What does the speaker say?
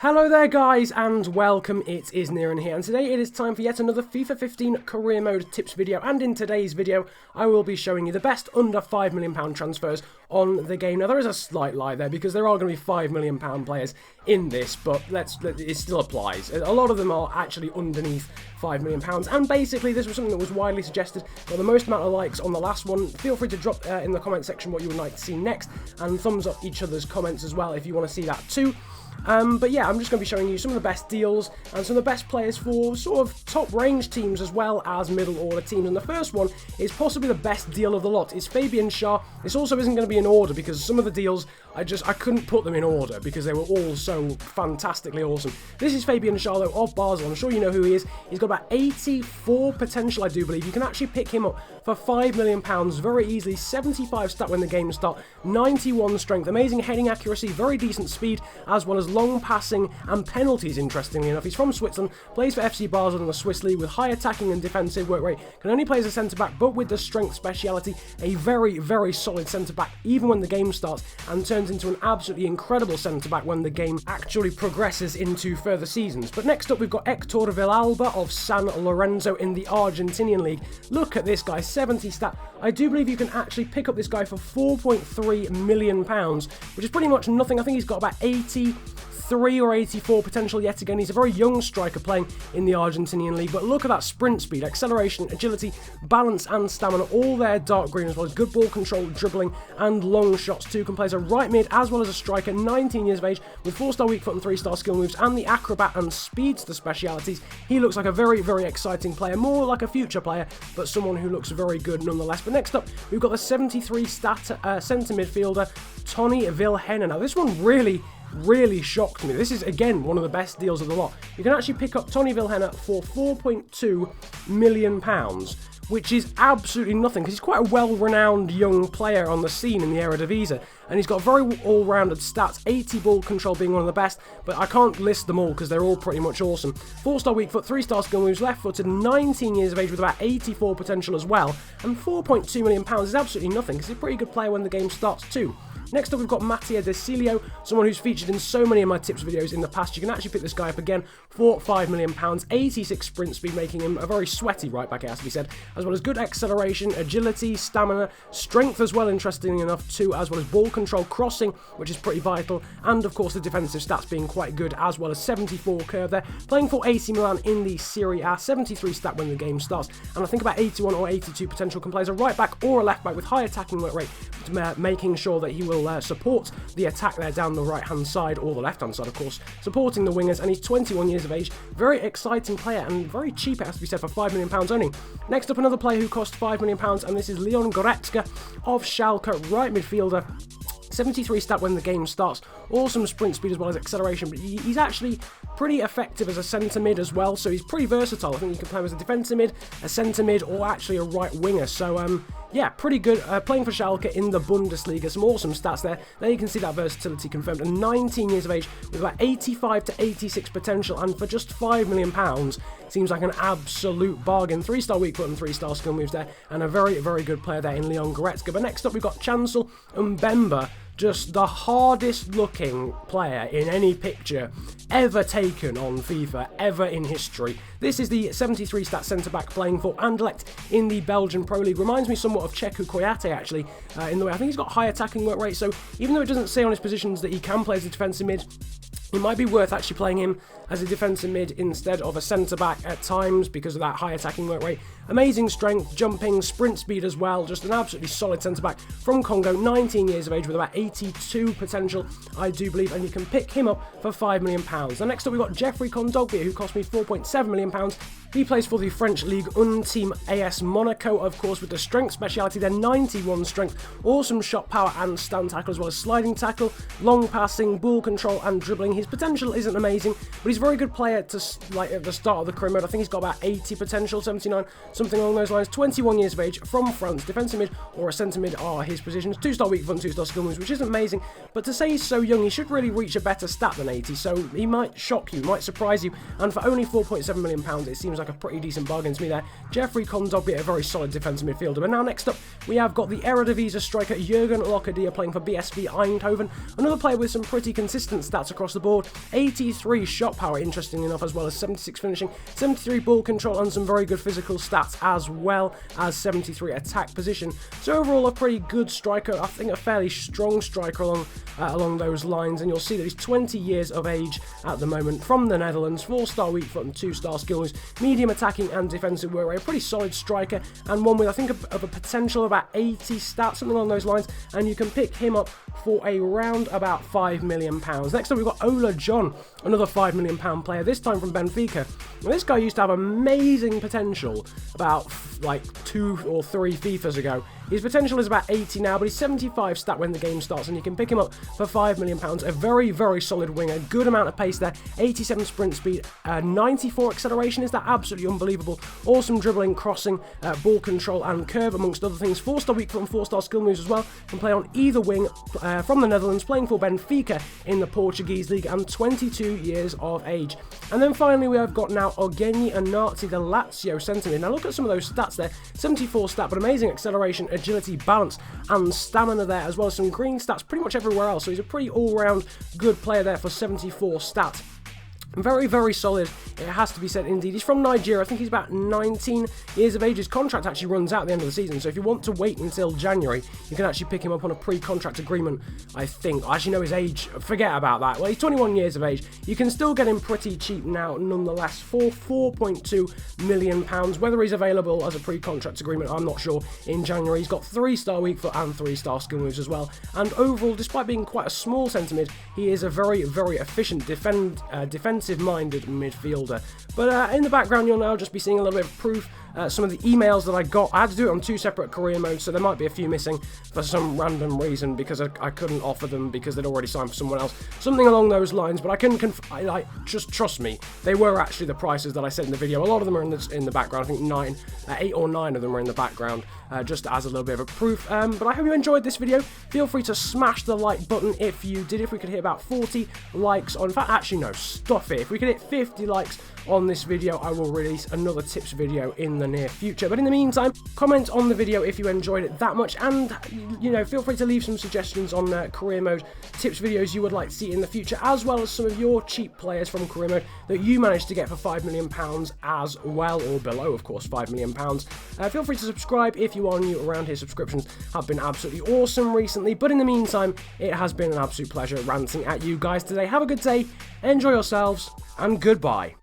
Hello there guys and welcome, it is Niran here, and today it is time for yet another FIFA 15 career mode tips video, and in today's video I will be showing you the best under £5 million transfers on the game. Now there is a slight lie there because there are going to be £5 million players in this, but it still applies. A lot of them are actually underneath £5 million, and basically this was something that was widely suggested, got the most amount of likes on the last one. Feel free to drop in the comment section what you would like to see next, and thumbs up each other's comments as well if you want to see that too. But yeah, I'm just going to be showing you some of the best deals and some of the best players for sort of top range teams as well as middle order teams. And the first one is possibly the best deal of the lot. It's Fabian Shah. This also isn't going to be in order because some of the deals I couldn't put them in order because they were all so fantastically awesome. This is Fabian Shah though of Basel. I'm sure you know who he is. He's got about 84 potential, I do believe. You can actually pick him up for £5 million very easily. 75 stat when the game starts, 91 strength, amazing heading accuracy, very decent speed, as well as long passing and penalties, interestingly enough. He's from Switzerland, plays for FC Basel in the Swiss League with high attacking and defensive work rate, can only play as a centre-back, but with the strength speciality, a very, very solid centre-back even when the game starts, and turns into an absolutely incredible centre-back when the game actually progresses into further seasons. But next up we've got Ector Ovalalba of San Lorenzo in the Argentinian league. Look at this guy, 70 stat. I do believe you can actually pick up this guy for £4.3 million, which is pretty much nothing. I think he's got about 83 or 84 potential yet again. He's a very young striker playing in the Argentinian league, but look at that sprint speed, acceleration, agility, balance and stamina, all there dark green, as well as good ball control, dribbling and long shots too. Can play as a right mid as well as a striker, 19 years of age, with 4-star weak foot and 3-star skill moves and the acrobat and speedster specialities. He looks like a very, very exciting player, more like a future player, but someone who looks very good nonetheless. But next up, we've got the 73 stat centre midfielder, Tony Vilhena. Now this one really shocked me. This is again one of the best deals of the lot. You can actually pick up Tony Vilhena for £4.2 million, which is absolutely nothing because he's quite a well-renowned young player on the scene in the Eredivisie, and he's got very all-rounded stats, 80 ball control being one of the best, but I can't list them all because they're all pretty much awesome. 4-star weak foot, 3-star skill moves, left-footed, 19 years of age with about 84 potential as well, and £4.2 million is absolutely nothing because he's a pretty good player when the game starts too. Next up we've got Mattia De Cilio, someone who's featured in so many of my tips videos in the past. You can actually pick this guy up again for £5 million, 86 sprint speed, making him a very sweaty right back, it has to be said, as well as good acceleration, agility, stamina, strength as well, interestingly enough too, as well as ball control, crossing, which is pretty vital, and of course the defensive stats being quite good, as well as 74 curve there, playing for AC Milan in the Serie A, 73 stat when the game starts, and I think about 81 or 82 potential, can play as a right back or a left back with high attacking work rate, making sure that he will support the attack there down the right hand side, or the left hand side of course, supporting the wingers, and he's 21 years of age, very exciting player and very cheap, it has to be said, for £5 million only. Next up another player who cost £5 million, and this is Goretzka of Schalke, right midfielder, 73 stat when the game starts, awesome sprint speed as well as acceleration, but he's actually pretty effective as a centre mid as well, so he's pretty versatile. I think you can play him as a defensive mid, a centre mid, or actually a right winger, so yeah, pretty good, playing for Schalke in the Bundesliga, some awesome stats there. There you can see that versatility confirmed, and 19 years of age with about 85 to 86 potential, and for just £5 million, seems like an absolute bargain. 3-star weak foot and 3-star skill moves there, and a very, very good player there in Goretzka. But next up we've got Chancel and Mbemba, just the hardest looking player in any picture ever taken on FIFA, ever in history. This is the 73 stat centre-back playing for Anderlecht in the Belgian Pro League. Reminds me somewhat of Cheku Koyate actually, in the way I think he's got high attacking work rate, so even though it doesn't say on his positions that he can play as a defensive mid, it might be worth actually playing him as a defensive mid instead of a centre-back at times because of that high attacking work rate. Amazing strength, jumping, sprint speed as well, just an absolutely solid centre-back from Congo, 19 years of age with about 82 potential, I do believe, and you can pick him up for £5 million. Now next up we've got Geoffrey Kondogbia, who cost me £4.7 million. He plays for the French League 1 team AS Monaco, of course, with the strength speciality there, 91 strength, awesome shot power and stand tackle, as well as sliding tackle, long passing, ball control and dribbling. His potential isn't amazing, but he's a very good player to, like, at the start of the career mode. I think he's got about 80 potential, 79, something along those lines. 21 years of age, from France, defensive mid or a centre mid are his positions. 2-star weak foot and 2-star skill moves, which isn't amazing, but to say he's so young, he should really reach a better stat than 80, so he might shock you, might surprise you, and for only £4.7 million, it seems like a pretty decent bargain to me there. Geoffrey Kondogbia, a very solid defensive midfielder. But now next up, we have got the Eredivisie striker Jurgen Rocketeer playing for BSV Eindhoven, another player with some pretty consistent stats across the board. board, 83 shot power, interestingly enough, as well as 76 finishing, 73 ball control, and some very good physical stats, as well as 73 attack position. So overall, a pretty good striker. I think a fairly strong striker along those lines, and you'll see that he's 20 years of age at the moment, from the Netherlands, 4-star weak foot and 2-star skill moves, medium attacking and defensive work rate, a pretty solid striker, and one with, I think, of a potential of about 80 stats, something along those lines, and you can pick him up for around about £5 million. Next up, we've got Ola John, another £5 million player, this time from Benfica. Now, this guy used to have amazing potential about like 2 or 3 FIFAs ago. His potential is about 80 now, but he's 75 stat when the game starts, and you can pick him up for £5 million. A very, very solid winger, good amount of pace there, 87 sprint speed, 94 acceleration. Is that absolutely unbelievable? Awesome dribbling, crossing, ball control, and curve, amongst other things. 4-star weak foot and 4-star skill moves as well. Can play on either wing, from the Netherlands, playing for Benfica in the Portuguese league, and 22 years of age. And then finally, we have got now Ogeni Anarti, the Lazio centre mid. Now look at some of those stats there. 74 stat, but amazing acceleration, agility, balance, and stamina there, as well as some green stats pretty much everywhere else. So he's a pretty all-round good player there for 74 stats. Very, very solid, it has to be said indeed. He's from Nigeria. I think he's about 19 years of age. His contract actually runs out at the end of the season, so if you want to wait until January, you can actually pick him up on a pre-contract agreement, I think. I actually know his age, forget about that. Well, he's 21 years of age. You can still get him pretty cheap now, nonetheless, for £4.2 million. Whether he's available as a pre-contract agreement, I'm not sure, in January. He's got 3-star weak foot and 3-star skill moves as well. And overall, despite being quite a small centre mid, he is a very, very efficient defensive-minded midfielder. But in the background, you'll now just be seeing a little bit of proof. Some of the emails that I got, I had to do it on 2 separate career modes, so there might be a few missing for some random reason, because I couldn't offer them because they'd already signed for someone else. Something along those lines, but I can just trust me, they were actually the prices that I said in the video. A lot of them are in the background. I think 8 or 9 of them are in the background, just as a little bit of a proof. But I hope you enjoyed this video. Feel free to smash the like button if you did. If we could hit about 40 likes on, in fact, actually no, stuff it. If we could hit 50 likes on this video, I will release another tips video in the near future. But in the meantime, comment on the video if you enjoyed it that much, and feel free to leave some suggestions on career mode tips videos you would like to see in the future, as well as some of your cheap players from career mode that you managed to get for £5 million as well, or below, of course, £5 million. Feel free to subscribe if you are new around here. Subscriptions have been absolutely awesome recently, but in the meantime, it has been an absolute pleasure ranting at you guys today. Have a good day, enjoy yourselves, and goodbye.